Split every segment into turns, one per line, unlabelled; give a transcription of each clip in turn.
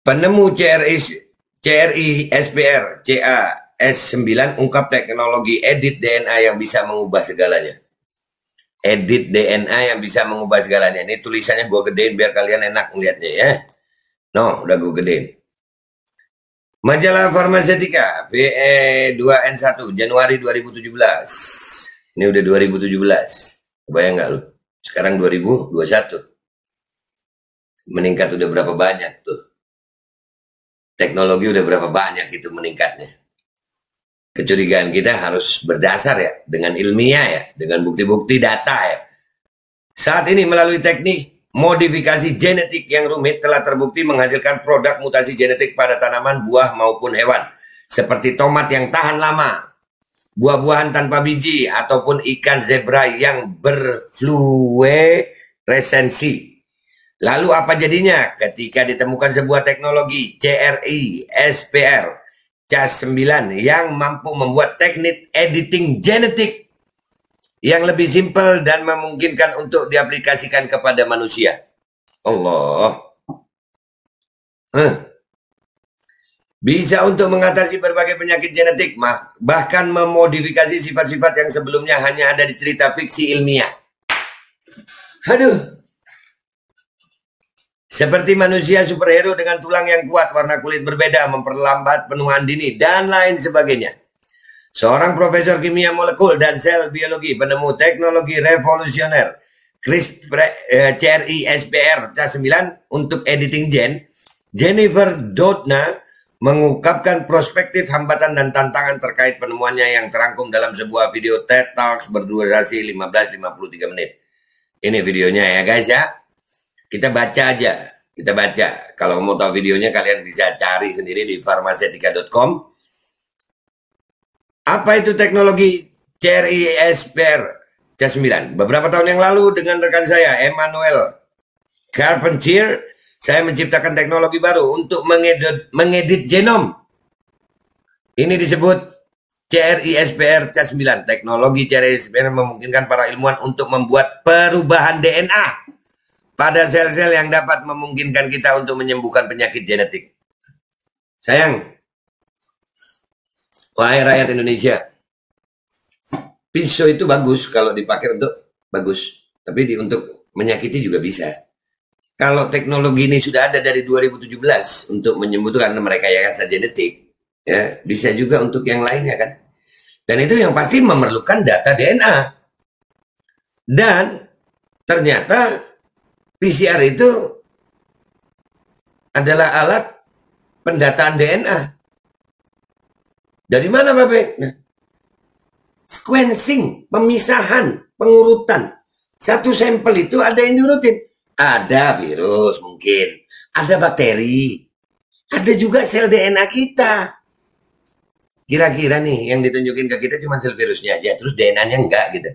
Penemu CRI SPR CAS9 ungkap teknologi edit DNA yang bisa mengubah segalanya. Edit DNA yang bisa mengubah segalanya. Ini tulisannya gue gedein biar kalian enak ngeliatnya ya. No, udah gue gedein. Majalah Farmasetika VE2N1 Januari 2017. Ini udah 2017. Kebayang nggak lu? Sekarang 2021. Meningkat udah berapa banyak tuh? Teknologi udah berapa banyak itu meningkatnya. Kecurigaan kita harus berdasar ya, dengan ilmiah ya, dengan bukti-bukti data ya. Saat ini melalui teknik modifikasi genetik yang rumit telah terbukti menghasilkan produk mutasi genetik pada tanaman, buah maupun hewan. Seperti tomat yang tahan lama, buah-buahan tanpa biji, ataupun ikan zebra yang berfluoresensi. Lalu apa jadinya ketika ditemukan sebuah teknologi CRI SPR Cas9 yang mampu membuat teknik editing genetik yang lebih simpel dan memungkinkan untuk diaplikasikan kepada manusia. Allah. Bisa untuk mengatasi berbagai penyakit genetik, bahkan memodifikasi sifat-sifat yang sebelumnya hanya ada di cerita fiksi ilmiah. Aduh. Seperti manusia superhero dengan tulang yang kuat, warna kulit berbeda, memperlambat penuaan dini, dan lain sebagainya. Seorang profesor kimia molekul dan sel biologi, penemu teknologi revolusioner CRI SPR Cas9 untuk editing gen, Jennifer Doudna mengungkapkan perspektif hambatan dan tantangan terkait penemuannya yang terangkum dalam sebuah video TED Talks berdurasi 15-53 menit. Ini videonya ya guys ya. Kita baca aja, kita baca. Kalau mau tahu videonya kalian bisa cari sendiri di farmasetika.com. Apa itu teknologi CRI SPR Cas9? Beberapa tahun yang lalu dengan rekan saya, Emmanuel Carpentier, saya menciptakan teknologi baru untuk mengedit genom. Ini disebut CRI SPR Cas9. Teknologi CRI SPR memungkinkan para ilmuwan untuk membuat perubahan DNA pada sel-sel yang dapat memungkinkan kita untuk menyembuhkan penyakit genetik. Sayang, wahai rakyat Indonesia, pisau itu bagus kalau dipakai untuk bagus, tapi untuk menyakiti juga bisa. Kalau teknologi ini sudah ada dari 2017 untuk menyembuhkan merekayasa genetik, ya bisa juga untuk yang lainnya kan. Dan itu yang pasti memerlukan data DNA. Dan ternyata PCR itu adalah alat pendataan DNA. Dari mana, Bapak? Nah, sequencing, pemisahan, pengurutan. Satu sampel itu ada yang diurutin. Ada virus mungkin, ada bakteri, ada juga sel DNA kita. Kira-kira nih yang ditunjukin ke kita cuma sel virusnya aja, terus DNA-nya enggak gitu.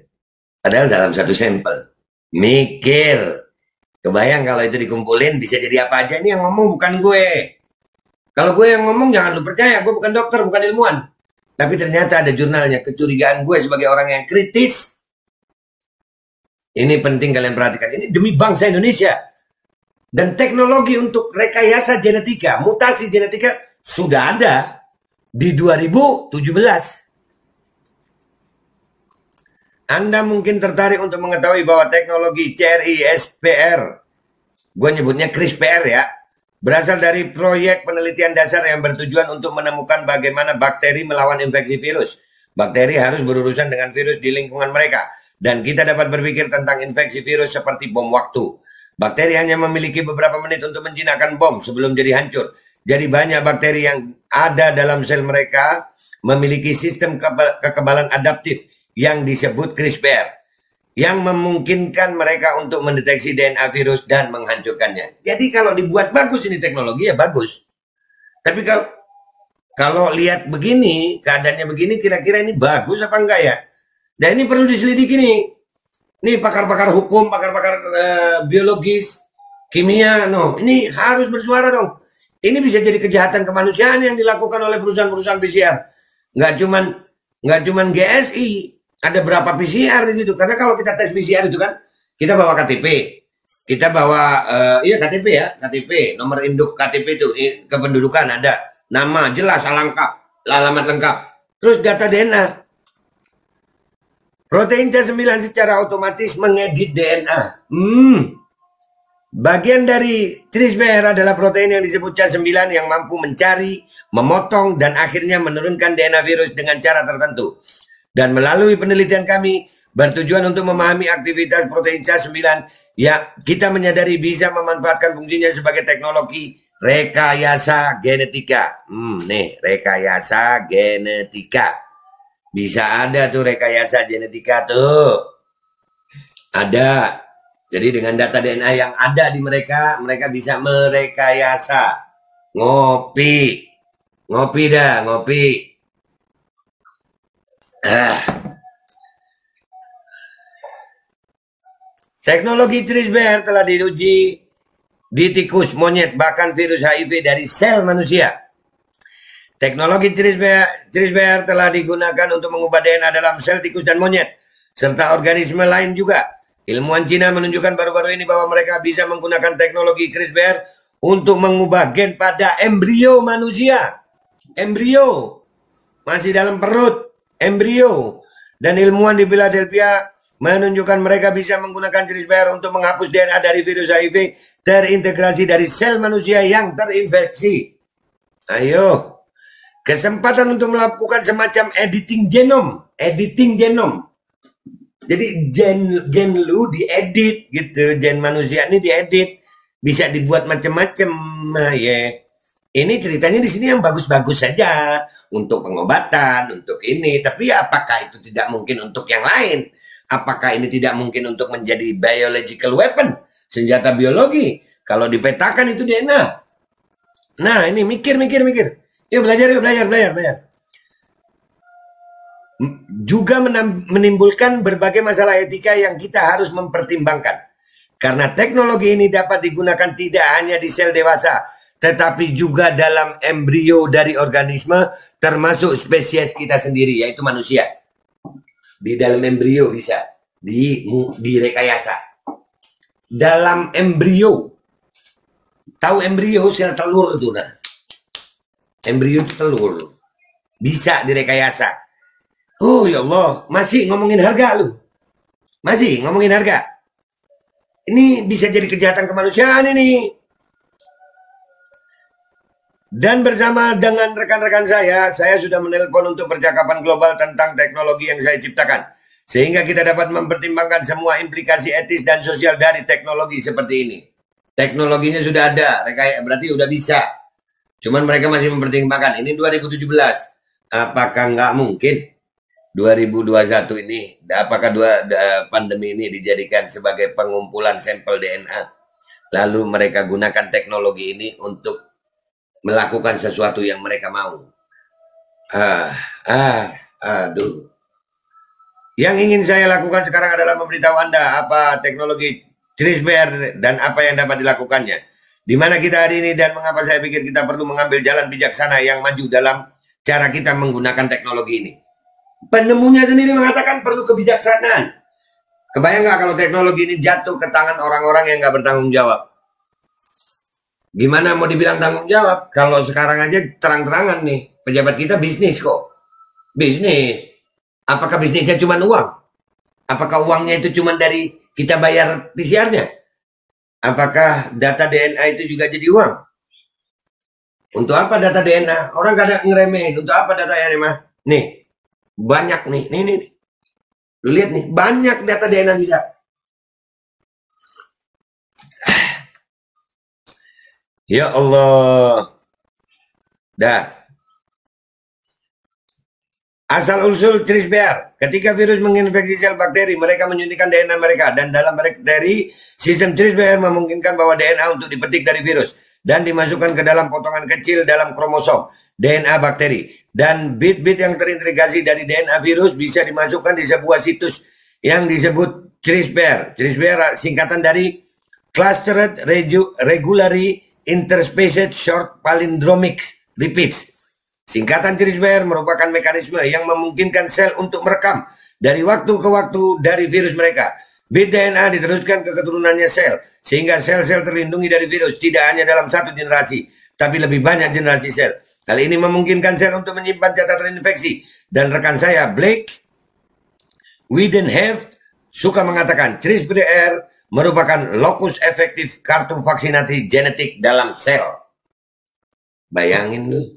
Padahal dalam satu sampel. Mikir. Kebayang kalau itu dikumpulin bisa jadi apa aja. Ini yang ngomong bukan gue. Kalau gue yang ngomong jangan lu percaya. Gue bukan dokter, bukan ilmuwan. Tapi ternyata ada jurnalnya. Kecurigaan gue sebagai orang yang kritis. Ini penting kalian perhatikan. Ini demi bangsa Indonesia. Dan teknologi untuk rekayasa genetika, mutasi genetika sudah ada di 2017. Anda mungkin tertarik untuk mengetahui bahwa teknologi CRI SPR, gue nyebutnya CRISPR ya, berasal dari proyek penelitian dasar yang bertujuan untuk menemukan bagaimana bakteri melawan infeksi virus. Bakteri harus berurusan dengan virus di lingkungan mereka. Dan kita dapat berpikir tentang infeksi virus seperti bom waktu. Bakteri hanya memiliki beberapa menit untuk menjinakkan bom sebelum jadi hancur. Jadi banyak bakteri yang ada dalam sel mereka memiliki sistem kekebalan adaptif yang disebut CRISPR, yang memungkinkan mereka untuk mendeteksi DNA virus dan menghancurkannya. Jadi kalau dibuat bagus ini teknologi ya bagus. Tapi kalau lihat begini, keadaannya begini, kira-kira ini bagus apa enggak ya? Dan ini perlu diselidiki nih. Ini pakar-pakar hukum, pakar-pakar biologis, kimia, ini harus bersuara dong. Ini bisa jadi kejahatan kemanusiaan yang dilakukan oleh perusahaan-perusahaan PCR. Nggak cuman GSI. Ada berapa PCR di situ? Karena kalau kita tes PCR itu kan, kita bawa KTP, kita bawa iya KTP ya, KTP, nomor induk KTP itu kependudukan ada, nama jelas, alamat lengkap, terus data DNA. Protein C9 secara otomatis mengedit DNA. Bagian dari CRISPR adalah protein yang disebut C9 yang mampu mencari, memotong, dan akhirnya menurunkan DNA virus dengan cara tertentu. Dan melalui penelitian kami, bertujuan untuk memahami aktivitas protein C9, ya kita menyadari bisa memanfaatkan fungsinya sebagai teknologi rekayasa genetika. Nih, rekayasa genetika. Bisa ada tuh rekayasa genetika tuh. Ada. Jadi dengan data DNA yang ada di mereka, mereka bisa merekayasa. Ngopi. Ngopi dah, ngopi. Teknologi CRISPR telah diuji di tikus, monyet, bahkan virus HIV dari sel manusia. Teknologi CRISPR telah digunakan untuk mengubah DNA dalam sel tikus dan monyet, serta organisme lain juga. Ilmuwan Cina menunjukkan baru-baru ini bahwa mereka bisa menggunakan teknologi CRISPR untuk mengubah gen pada embrio manusia. Embrio. Masih dalam perut. Embrio. Dan ilmuwan di Philadelphia menunjukkan mereka bisa menggunakan CRISPR untuk menghapus DNA dari virus HIV terintegrasi dari sel manusia yang terinfeksi. Ayo. Kesempatan untuk melakukan semacam editing genom. Jadi gen lu diedit gitu, gen manusia ini diedit, bisa dibuat macam-macam. Ya. Ini ceritanya di sini yang bagus-bagus saja untuk pengobatan, untuk ini. Tapi apakah itu tidak mungkin untuk yang lain? Apakah ini tidak mungkin untuk menjadi biological weapon, senjata biologi? Kalau dipetakan itu DNA. Nah, ini mikir. Yuk belajar. Juga menimbulkan berbagai masalah etika yang kita harus mempertimbangkan. Karena teknologi ini dapat digunakan tidak hanya di sel dewasa, tetapi juga dalam embrio dari organisme, termasuk spesies kita sendiri, yaitu manusia. Di dalam embrio bisa direkayasa. Dalam embrio. Tahu embrio sel telur itu, nah. Embrio itu telur. Bisa direkayasa. Oh ya Allah, masih ngomongin harga lu. Masih ngomongin harga. Ini bisa jadi kejahatan kemanusiaan ini. Dan bersama dengan rekan-rekan saya sudah menelpon untuk percakapan global tentang teknologi yang saya ciptakan. Sehingga kita dapat mempertimbangkan semua implikasi etis dan sosial dari teknologi seperti ini. Teknologinya sudah ada, berarti udah bisa. Cuman mereka masih mempertimbangkan. Ini 2017. Apakah nggak mungkin 2021 ini, apakah pandemi ini dijadikan sebagai pengumpulan sampel DNA? Lalu mereka gunakan teknologi ini untuk melakukan sesuatu yang mereka mau. Aduh. Yang ingin saya lakukan sekarang adalah memberitahu Anda apa teknologi CRISPR dan apa yang dapat dilakukannya. Di mana kita hari ini dan mengapa saya pikir kita perlu mengambil jalan bijaksana yang maju dalam cara kita menggunakan teknologi ini. Penemunya sendiri mengatakan perlu kebijaksanaan. Kebayang nggak kalau teknologi ini jatuh ke tangan orang-orang yang nggak bertanggung jawab? Gimana mau dibilang tanggung jawab? Kalau sekarang aja terang-terangan nih, pejabat kita bisnis kok. Bisnis. Apakah bisnisnya cuma uang? Apakah uangnya itu cuma dari kita bayar PCR-nya? Apakah data DNA itu juga jadi uang? Untuk apa data DNA? Orang kadang ngeremehin. Untuk apa data DNA? Nih, banyak nih. Nih. Lu lihat nih, banyak data DNA bisa. Ya Allah. Dah. Asal-usul CRISPR. Ketika virus menginfeksi sel bakteri, mereka menyuntikkan DNA mereka. Dan dalam bakteri, sistem CRISPR memungkinkan bahwa DNA untuk dipetik dari virus. Dan dimasukkan ke dalam potongan kecil dalam kromosom DNA bakteri. Dan bit-bit yang terintegrasi dari DNA virus bisa dimasukkan di sebuah situs yang disebut CRISPR. CRISPR singkatan dari Clustered Regularly Interspaced Short Palindromic Repeats. Singkatan CRISPR merupakan mekanisme yang memungkinkan sel untuk merekam dari waktu ke waktu dari virus mereka. Bit DNA diteruskan ke keturunannya sel. sehingga sel-sel terlindungi dari virus tidak hanya dalam satu generasi, tapi lebih banyak generasi sel. Hal ini memungkinkan sel untuk menyimpan catatan infeksi. Dan rekan saya, Blake Wiedenheft, suka mengatakan CRISPR merupakan lokus efektif kartu vaksinasi genetik dalam sel. Bayangin lu.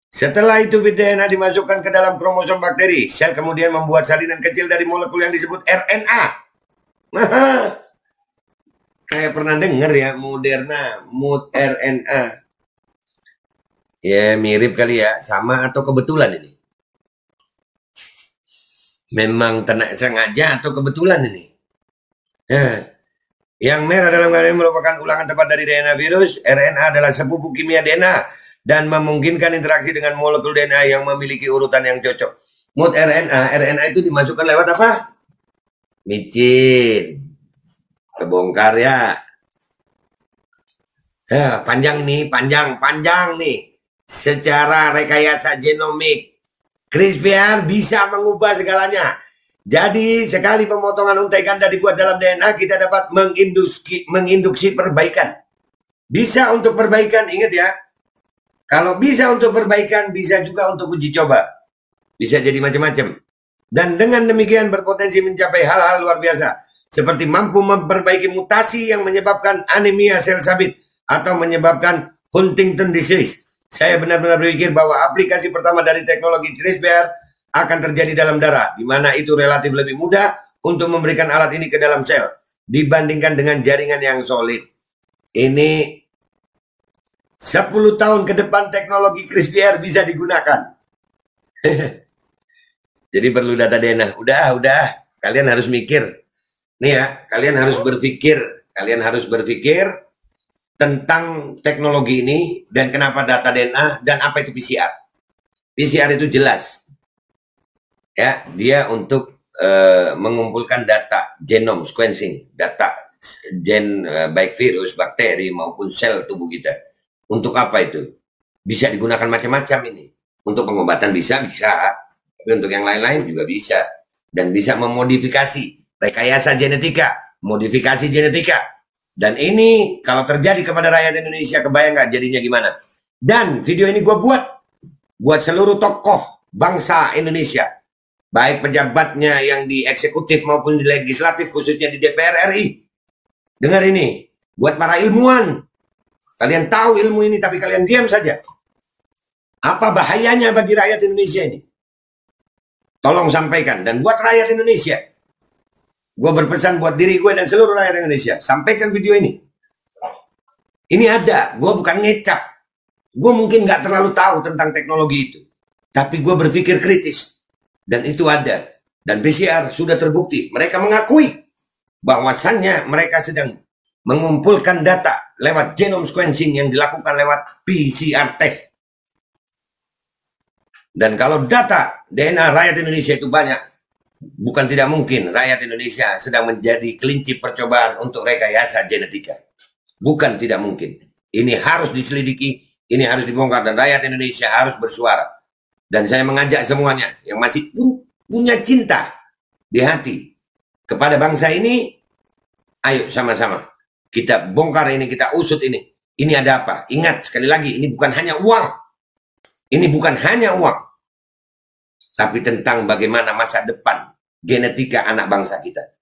Setelah itu DNA dimasukkan ke dalam kromosom bakteri. Sel kemudian membuat salinan kecil dari molekul yang disebut RNA. Kayak pernah dengar ya, Moderna, RNA. Ya mirip kali ya, sama atau kebetulan ini? Memang sengaja atau kebetulan ini? Nah, yang merah dalam gambar ini merupakan ulangan tepat dari DNA virus. RNA adalah sepupu kimia DNA dan memungkinkan interaksi dengan molekul DNA yang memiliki urutan yang cocok. RNA itu dimasukkan lewat apa? Micin. Kebongkar ya. Panjang nih. Secara rekayasa genomik, CRISPR bisa mengubah segalanya. Jadi sekali pemotongan untai ganda dibuat dalam DNA, kita dapat menginduksi perbaikan. Bisa untuk perbaikan, ingat ya. Kalau bisa untuk perbaikan, bisa juga untuk uji coba. Bisa jadi macam-macam. Dan dengan demikian berpotensi mencapai hal-hal luar biasa. Seperti mampu memperbaiki mutasi yang menyebabkan anemia sel sabit atau menyebabkan Huntington disease. Saya benar-benar berpikir bahwa aplikasi pertama dari teknologi CRISPR akan terjadi dalam darah, di mana itu relatif lebih mudah untuk memberikan alat ini ke dalam sel dibandingkan dengan jaringan yang solid. Ini 10 tahun ke depan teknologi CRISPR bisa digunakan. Jadi perlu data DNA. Udah. Kalian harus mikir. Nih ya, kalian harus berpikir tentang teknologi ini dan kenapa data DNA dan apa itu PCR. PCR itu jelas. Ya, dia untuk mengumpulkan data genome sequencing, data gen baik virus, bakteri maupun sel tubuh kita. Untuk apa itu? Bisa digunakan macam-macam ini. Untuk pengobatan bisa, tapi untuk yang lain-lain juga bisa. Dan bisa memodifikasi rekayasa genetika, modifikasi genetika. Dan ini kalau terjadi kepada rakyat Indonesia, kebayang nggak jadinya gimana? Dan video ini gue buat seluruh tokoh bangsa Indonesia, baik pejabatnya yang di eksekutif maupun di legislatif, khususnya di DPR RI. Dengar ini, buat para ilmuwan. Kalian tahu ilmu ini tapi kalian diam saja. Apa bahayanya bagi rakyat Indonesia ini? Tolong sampaikan. Dan buat rakyat Indonesia, gue berpesan buat diri gue dan seluruh rakyat Indonesia, sampaikan video ini. Ini ada, gue bukan ngecap. Gue mungkin nggak terlalu tahu tentang teknologi itu. Tapi gue berpikir kritis. Dan itu ada. Dan PCR sudah terbukti. Mereka mengakui bahwasannya mereka sedang mengumpulkan data lewat genome sequencing yang dilakukan lewat PCR test. Dan kalau data DNA rakyat Indonesia itu banyak, bukan tidak mungkin rakyat Indonesia sedang menjadi kelinci percobaan untuk rekayasa genetika. Bukan tidak mungkin. Ini harus diselidiki, ini harus dibongkar, dan rakyat Indonesia harus bersuara. Dan saya mengajak semuanya yang masih punya cinta di hati kepada bangsa ini, ayo sama-sama kita bongkar ini, kita usut ini. Ini ada apa? Ingat sekali lagi, ini bukan hanya uang. Ini bukan hanya uang. Tapi tentang bagaimana masa depan genetika anak bangsa kita.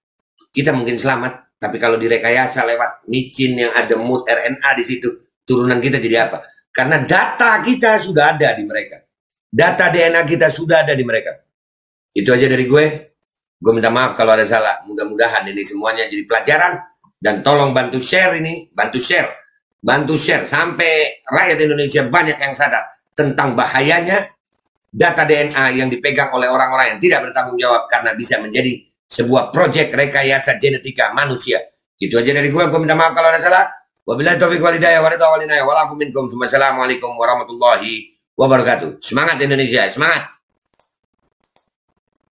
Kita mungkin selamat, tapi kalau direkayasa lewat micin yang ada RNA di situ, turunan kita jadi apa? Karena data kita sudah ada di mereka. Data DNA kita sudah ada di mereka. Itu aja dari gue. Gue minta maaf kalau ada salah. Mudah-mudahan ini semuanya jadi pelajaran. Dan tolong bantu share ini. Bantu share. Sampai rakyat Indonesia banyak yang sadar tentang bahayanya data DNA yang dipegang oleh orang-orang yang tidak bertanggung jawab karena bisa menjadi sebuah proyek rekayasa genetika manusia. Itu aja dari gue minta maaf kalau ada salah. Wabillahi taufiq wal hidayah wa ridha wal inayah. Wassalamualaikum warahmatullahi wabarakatuh. Semangat Indonesia, semangat.